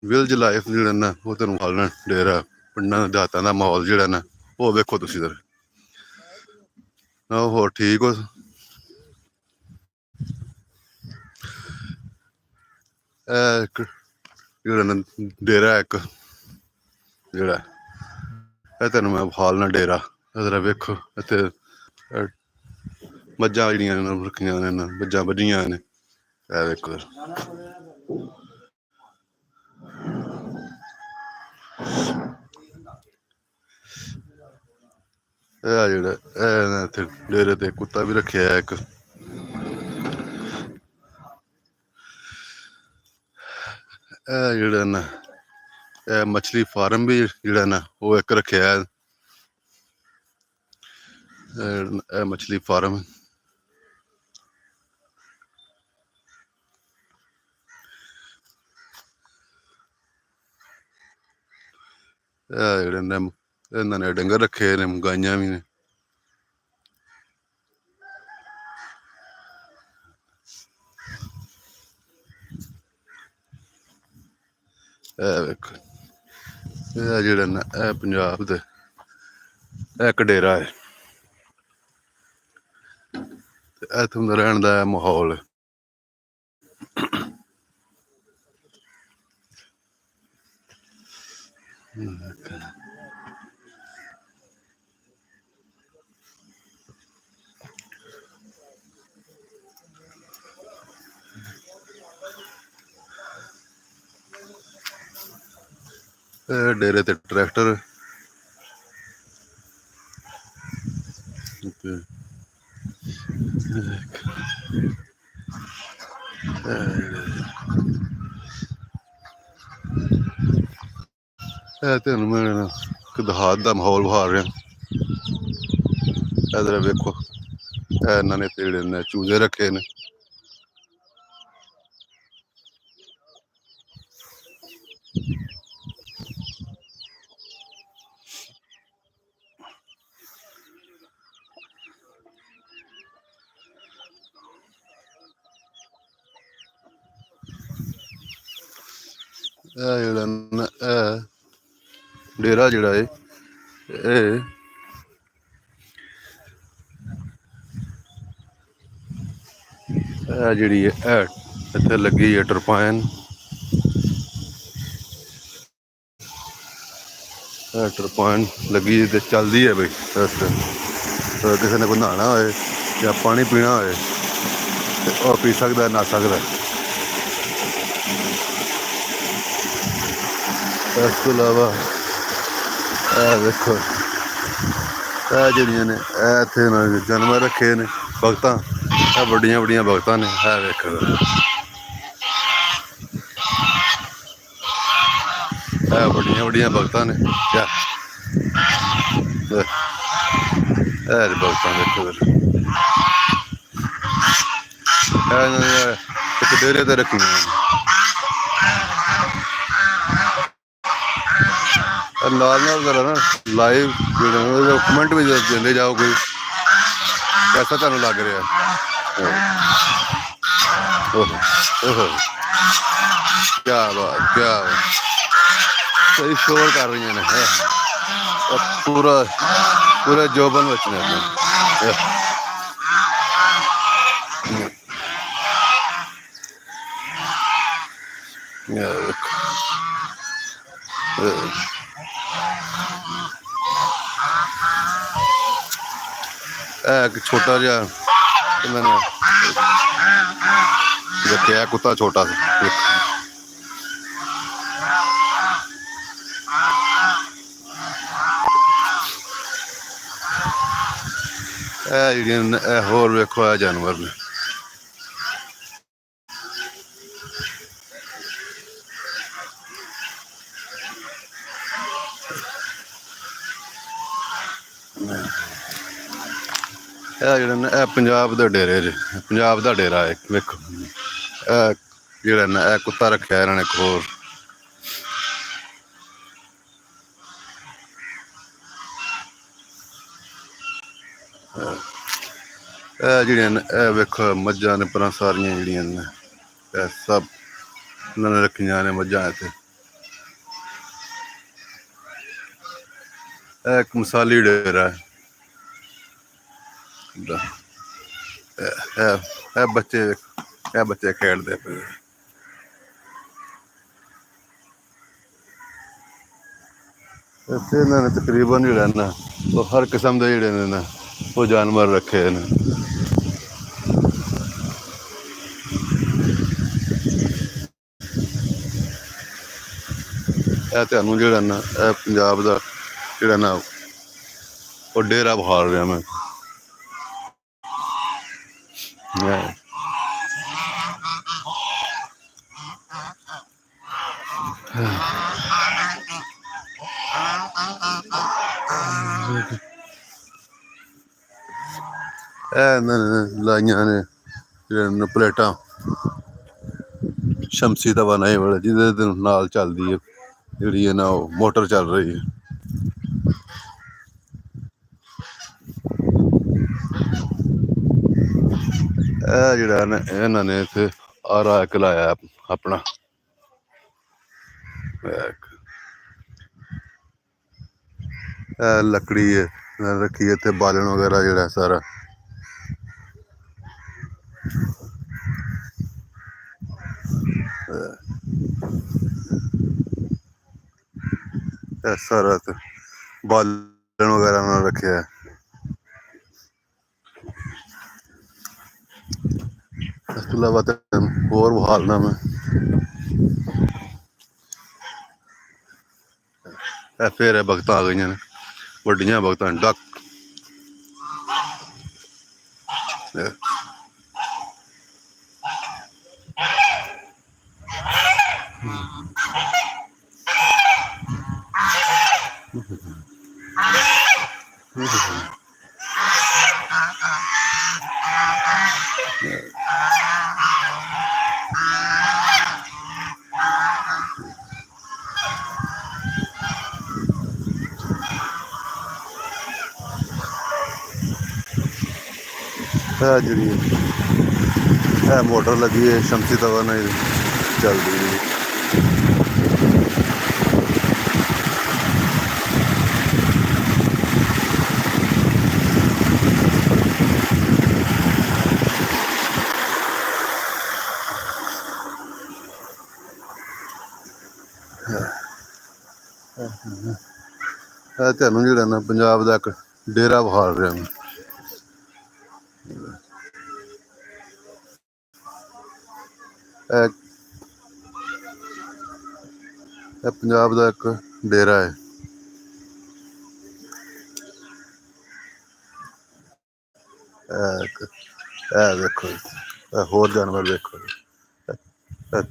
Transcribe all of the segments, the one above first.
Village life ਜਿਹੜਾ ਨਾ ਉਹ ਤੁਹਾਨੂੰ ਖਾਲਣਾ ਡੇਰਾ ਪਿੰਡਾਂ ਦੇਹਾਤਾਂ ਦਾ ਮਾਹੌਲ ਜਿਹੜਾ ਨਾ ਉਹ ਵੇਖੋ ਤੁਸੀਂ ਇਧਰ। ਹੋਰ ਠੀਕ ਹੋ? ਇਹ ਇੱਕ ਜਿਹੜਾ ਨਾ ਡੇਰਾ ਇੱਕ ਜਿਹੜਾ ਇਹ ਤੈਨੂੰ ਮੈਂ ਵਿਖਾਲਣਾ ਡੇਰਾ। ਇਧਰ ਵੇਖੋ ਇੱਥੇ ਮੱਝਾਂ ਜਿਹੜੀਆਂ ਨੇ ਰੱਖੀਆਂ ਨੇ, ਮੱਝਾਂ ਬੱਝੀਆਂ ਨੇ। ਇਹ ਵੇਖੋ ਇਹ ਜਿਹੜਾ ਇਹ ਇੱਥੇ ਡੇਰੇ ਤੇ ਕੁੱਤਾ ਵੀ ਰੱਖਿਆ ਇੱਕ। ਇਹ ਜਿਹੜਾ ਨਾ ਇਹ ਮਛਲੀ ਫਾਰਮ ਵੀ ਜਿਹੜਾ ਨਾ ਉਹ ਇੱਕ ਰੱਖਿਆ। ਇਹ ਮਛਲੀ ਫਾਰਮ ਇਹ ਜਿਹੜੇ ਨੇ ਇਹਨਾਂ ਨੇ ਡੰਗਰ ਰੱਖੇ ਨੇ, ਗਾਈਆਂ ਵੀ ਨੇ। ਇਹ ਵੇਖੋ ਇਹ ਜਿਹੜਾ ਨਾ ਇਹ ਪੰਜਾਬ ਦੇ ਇੱਕ ਡੇਰਾ ਹੈ। ਇੱਥੋਂ ਦਾ ਰਹਿਣ ਦਾ ਮਾਹੌਲ ਡੇਰੇ ਤੇ ਟਰੈਕਟਰ ਇਹ ਤੁਹਾਨੂੰ ਮੈਂ ਇੱਕ ਦੇਹਾਤ ਦਾ ਮਾਹੌਲ ਵਿਖਾ ਰਿਹਾ। ਇਧਰ ਵੇਖੋ ਇਹਨਾਂ ਨੇ ਜਿਹੜੇ ਨੇ ਚੂਜ਼ੇ ਰੱਖੇ ਨੇ। ਇਹ ਜਿਹੜਾ ਨਾ ਇਹ ਡੇਰਾ ਜਿਹੜਾ ਹੈ ਇਹ ਜਿਹੜੀ ਹੈ ਇੱਥੇ ਲੱਗੀ ਹੈ ਟਰਪਾਈਨ। ਟਰਪਾਈਨ ਲੱਗੀ ਤੇ ਚੱਲਦੀ ਹੈ ਬਈ। ਕਿਸੇ ਨੇ ਕੋਈ ਨਹਾਉਣਾ ਹੋਏ ਜਾਂ ਪਾਣੀ ਪੀਣਾ ਹੋਏ ਤੇ ਉਹ ਪੀ ਸਕਦਾ, ਨਹਾ ਸਕਦਾ। ਇਸ ਤੋਂ ਇਲਾਵਾ ਇਹ ਵੇਖੋ ਇਹ ਜਿਹੜੀਆਂ ਨੇ ਇਹ ਇੱਥੇ ਜਾਨਵਰ ਰੱਖੇ ਨੇ, ਭਗਤਾਂ। ਇਹ ਵੱਡੀਆਂ ਵੱਡੀਆਂ ਭਗਤਾਂ ਨੇ। ਇਹ ਵੇਖੋ ਇਹ ਵੱਡੀਆਂ ਵੱਡੀਆਂ ਭਗਤਾਂ ਨੇ। ਇਹ ਭਗਤਾਂ ਵੇਖੋ ਇੱਕ ਡੇਰੇ ਤੇ ਰੱਖੀਆਂ ਨੇ। ਨਾਲ ਨਾਲ ਜ਼ਰਾ ਨਾ ਲਾਈਵ ਜਿਹੜੇ ਕਮੈਂਟ ਵੀ ਦਿੰਦੇ ਜਾਓ ਕੋਈ ਐਸਾ ਤੁਹਾਨੂੰ ਲੱਗ ਰਿਹਾ। ਕਿਆ ਬਾਤ, ਕਿਆ ਬਾਤ। ਸਹੀ ਸ਼ੋਰ ਕਰ ਰਹੀਆਂ ਨੇ। ਪੂਰਾ ਜੋਬਨ ਵਿੱਚ ਨੇ ਇੱਕ ਛੋਟਾ ਜਿਹਾ ਇਹਨਾਂ ਨੇ ਰੱਖਿਆ ਕੁੱਤਾ ਛੋਟਾ ਜਿਹਾ। ਇਹ ਜਿਹੜੀਆਂ ਇਹ ਹੋਰ ਵੇਖੋ ਇਹ ਜਾਨਵਰ ਨੇ। ਇਹ ਜਿਹੜਾ ਨਾ ਇਹ ਪੰਜਾਬ ਦੇ ਡੇਰੇ ਚ ਪੰਜਾਬ ਦਾ ਡੇਰਾ ਹੈ। ਵੇਖੋ ਇਹ ਜਿਹੜਾ ਨਾ ਇਹ ਕੁੱਤਾ ਰੱਖਿਆ ਇਹਨਾਂ ਨੇ ਇੱਕ ਹੋਰ। ਇਹ ਜਿਹੜੀਆਂ ਨੇ ਇਹ ਵੇਖੋ ਮੱਝਾਂ ਨੇ ਪਰਾਂ ਸਾਰੀਆਂ ਜਿਹੜੀਆਂ ਨੇ ਇਹ ਸਭ ਇਹਨਾਂ ਨੇ ਰੱਖੀਆਂ ਨੇ ਮੱਝਾਂ ਇੱਥੇ। ਇਹ ਇੱਕ ਮਿਸਾਲੀ ਡੇਰਾ ਹੈ। ਇਹ ਬੱਚੇ ਖੇਡਦੇ ਪਏ। ਇੱਥੇ ਇਹਨਾਂ ਨੇ ਤਕਰੀਬਨ ਜਿਹੜਾ ਨਾ ਉਹ ਹਰ ਕਿਸਮ ਦੇ ਜਿਹੜੇ ਨੇ ਨਾ ਉਹ ਜਾਨਵਰ ਰੱਖੇ ਨੇ। ਇਹ ਤੁਹਾਨੂੰ ਜਿਹੜਾ ਨਾ ਇਹ ਪੰਜਾਬ ਦਾ ਜਿਹੜਾ ਨਾ ਉਹ ਡੇਰਾ ਵਿਖਾ ਰਿਹਾ ਮੈਂ। ਇਹਨਾਂ ਨੇ ਲਾਈਆਂ ਨੇ ਜਿਹੜੇ ਪਲੇਟਾਂ ਸ਼ਮਸੀ ਤਵਾਨਾਈ ਵਾਲੇ ਜਿਹਦੇ ਦੇ ਨਾਲ ਚੱਲਦੀ ਹੈ ਜਿਹੜੀ ਹੈ ਨਾ ਉਹ ਮੋਟਰ ਚੱਲ ਰਹੀ ਹੈ। ਇਹ ਜਿਹੜਾ ਨਾ ਇਹਨਾਂ ਨੇ ਇੱਥੇ ਆਰਾ ਇੱਕ ਲਾਇਆ ਆਪਣਾ। ਲੱਕੜੀ ਹੈ ਰੱਖੀ ਇੱਥੇ ਬਾਲਣ ਵਗੈਰਾ ਜਿਹੜਾ ਸਾਰਾ। ਇਹ ਸਾਰਾ ਬਾਲਣ ਵਗੈਰਾ ਨਾਲ ਰੱਖਿਆ। ਇਸ ਤੋਂ ਇਲਾਵਾ ਹੋਰ ਬਹਾਲਣਾ ਮੈਂ। ਇਹ ਫਿਰ ਬਗਤਾਂ ਆ ਗਈਆਂ ਨੇ ਵੱਡੀਆਂ ਬਗਤਾਂ ਡੱਕ। ਇਹ ਜਿਹੜੀ ਇਹ ਮੋਟਰ ਲੱਗੀ ਹੈ ਸ਼ਮਸੀ ਤਵਾਨਾਈ ਚੱਲਦੀ ਹੈ। ਇਹ ਤੁਹਾਨੂੰ ਜਿਹੜਾ ਨਾ ਪੰਜਾਬ ਦਾ ਇੱਕ ਡੇਰਾ ਵਿਖਾ ਰਿਹਾ ਮੈਂ। ਇਹ ਪੰਜਾਬ ਦਾ ਇੱਕ ਡੇਰਾ ਹੈ। ਇਹ ਦੇਖੋ ਇਹ ਹੋਰ ਜਾਨਵਰ ਦੇਖੋ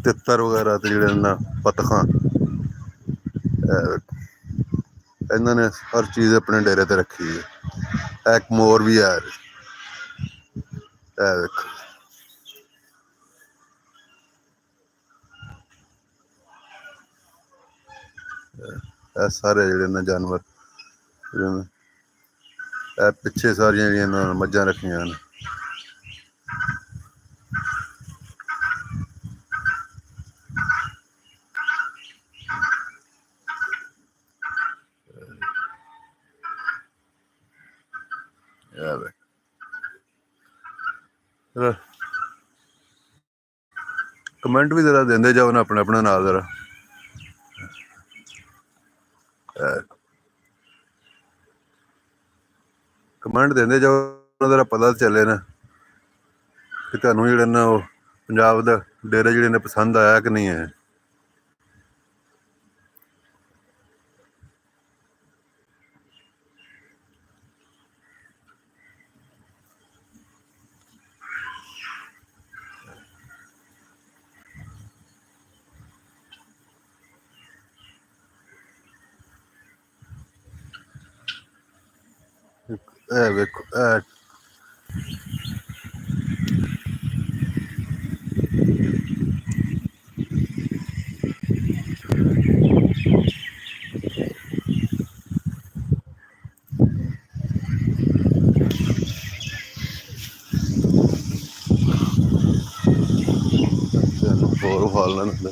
ਤਿੱਤਰ ਵਗੈਰਾ ਤੇ ਜਿਹੜੇ ਨਾ ਪਤਖਾਂ। ਇਹਨਾਂ ਨੇ ਹਰ ਚੀਜ਼ ਆਪਣੇ ਡੇਰੇ ਤੇ ਰੱਖੀ ਹੈ। ਇੱਕ ਮੋਰ ਵੀ ਹੈ। ਇਹ ਦੇਖੋ ਇਹ ਸਾਰੇ ਜਿਹੜੇ ਨੇ ਜਾਨਵਰ ਇਹ ਪਿੱਛੇ ਸਾਰੀਆਂ ਜਿਹੜੀਆਂ ਮੱਝਾਂ ਰੱਖੀਆਂ ਨੇ। ਕਮੈਂਟ ਵੀ ਜ਼ਰਾ ਦਿੰਦੇ ਜਾਓ ਨਾ ਆਪਣੇ ਆਪਣੇ ਨਾਲ ਜ਼ਰਾ। ਕਮੈਂਟ ਦਿੰਦੇ ਜਾਓ ਜ਼ਰਾ ਪਤਾ ਚੱਲੇ ਨਾ ਕਿ ਤੁਹਾਨੂੰ ਜਿਹੜੇ ਨਾ ਉਹ ਪੰਜਾਬ ਦਾ ਡੇਰਾ ਜਿਹੜੇ ਨੇ ਪਸੰਦ ਆਇਆ ਕਿ ਨਹੀਂ ਹੈ। ਇਹ ਵੇਖੋ ਹੋਰ ਹਾਲ ਨਾ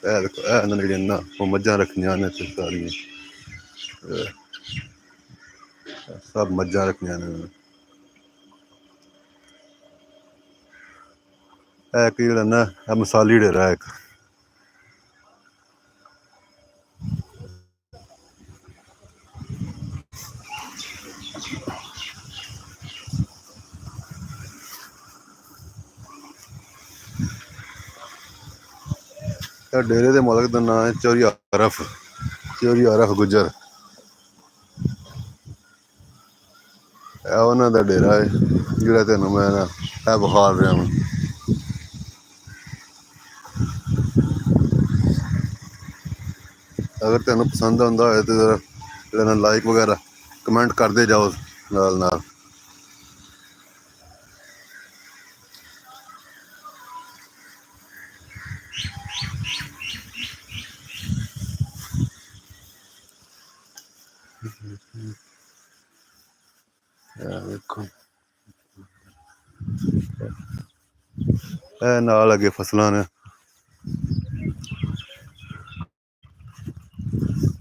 ਇਹ ਦੇਖੋ ਇਹ ਇਹਨਾਂ ਨੇ ਜਿਹੜੀਆਂ ਨਾ ਉਹ ਮੱਝਾਂ ਰੱਖੀਆਂ ਨੇ ਇੱਥੇ ਸਾਰੀਆਂ ਸਭ ਮੱਝਾਂ ਰੱਖੀਆਂ ਨੇ ਇਹ ਇੱਕ ਜਿਹੜਾ ਨਾ ਇਹ ਮਸਾਲੀ ਡੇਰਾ ਇੱਕ ਡੇਰੇ ਦੇ ਮਾਲਕ ਦਾ ਨਾਂ ਹੈ ਚੌਰੀ ਆਰਫ ਗੁੱਜਰ ਇਹ ਉਹਨਾਂ ਦਾ ਡੇਰਾ ਹੈ ਜਿਹੜਾ ਤੈਨੂੰ ਮੈਂ ਨਾ ਇਹ ਵਿਖਾਲ ਰਿਹਾ ਵਾਂ ਅਗਰ ਤੈਨੂੰ ਪਸੰਦ ਆਉਂਦਾ ਹੋਏ ਤਾਂ ਜ਼ਰਾ ਜਿਹੜਾ ਲਾਈਕ ਵਗੈਰਾ ਕਮੈਂਟ ਕਰਦੇ ਜਾਓ ਨਾਲ ਨਾਲ ਦੇਖੋ ਇਹ ਨਾਲ ਅੱਗੇ ਫਸਲਾਂ ਨੇ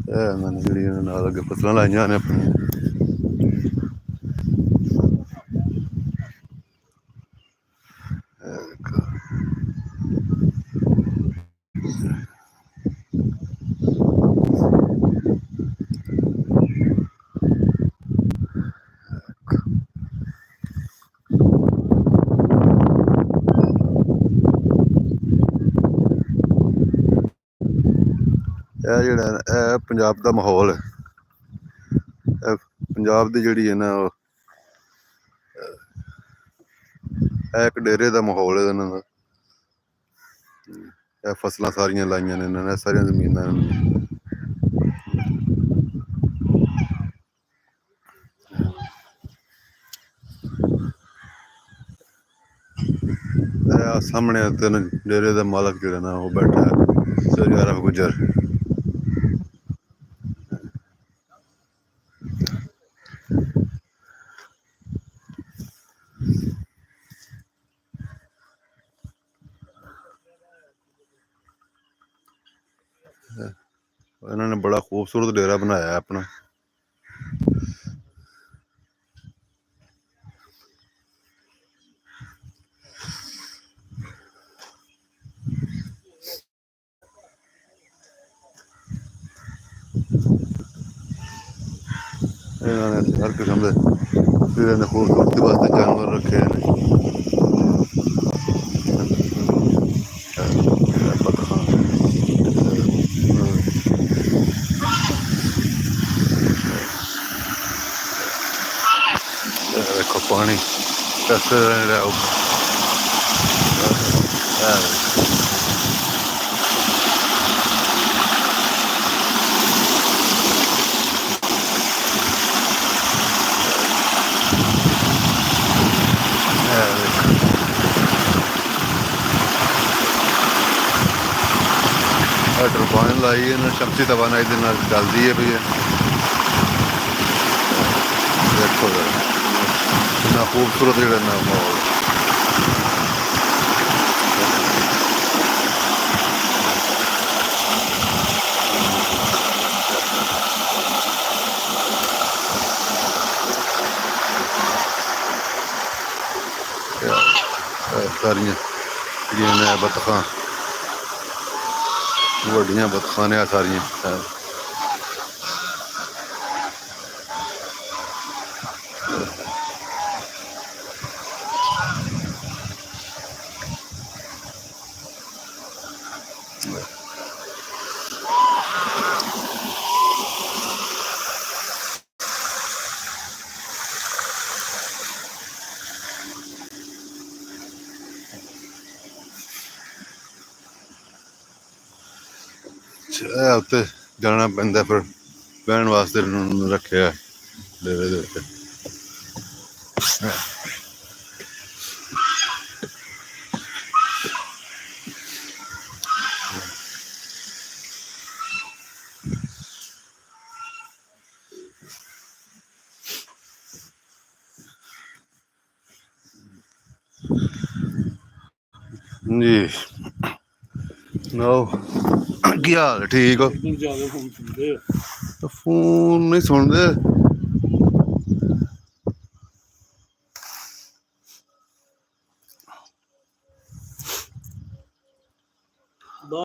ਇਹ ਇਹਨਾਂ ਨੇ ਜਿਹੜੀਆਂ ਨਾਲ ਅੱਗੇ ਫਸਲਾਂ ਲਾਈਆਂ ਨੇ ਆਪਣੀਆਂ ਇਹ ਜਿਹੜਾ ਇਹ ਪੰਜਾਬ ਦਾ ਮਾਹੌਲ ਹੈ ਇਹ ਪੰਜਾਬ ਦੀ ਜਿਹੜੀ ਹੈ ਨਾ ਇਹ ਇੱਕ ਡੇਰੇ ਦਾ ਮਾਹੌਲ ਹੈ ਇਹਨਾਂ ਦਾ ਇਹ ਫਸਲਾਂ ਸਾਰੀਆਂ ਲਾਈਆਂ ਨੇ ਇਹਨਾਂ ਨੇ ਸਾਰੀਆਂ ਜ਼ਮੀਨਾਂ ਇਹ ਸਾਹਮਣੇ ਤਿੰਨ ਡੇਰੇ ਦਾ ਮਾਲਕ ਜਿਹੜਾ ਨਾ ਉਹ ਬੈਠਾ ਚੌਰੀ ਆਰਫ ਗੁੱਜਰ ਇਹਨਾਂ ਨੇ ਬੜਾ ਖੂਬਸੂਰਤ ਡੇਰਾ ਬਣਾਇਆ ਆਪਣਾ ਇਹਨਾਂ ਨੇ ਹਰ ਕਿਸਮ ਦੇ ਇਹਨਾਂ ਨੇ ਖੂਬਸੂਰਤੀ ਵਾਸਤੇ ਜਾਨਵਰ ਰੱਖੇ ਨੇ ਦੇਖੋ ਪਾਣੀ कैसे रहा हो टरबाइन लाई है ना शमसी तवानाई के नाल चलती है भैया देखो इतना खूबसूरत जो ना माहौल सारियां जिहड़ियां बतखां वड्डियां बतखां ने सारियां उत्ते जाना पैंदा फिर बहन वास्ते रखे डेरे दे उत्ते जी नो ਕੀ ਹਾਲ? ਠੀਕ ਹੋ? ਜਿਆਦਾ ਫੋਨ ਸੁਣਦੇ ਆ। ਫੋਨ ਨਹੀਂ ਸੁਣਦੇ,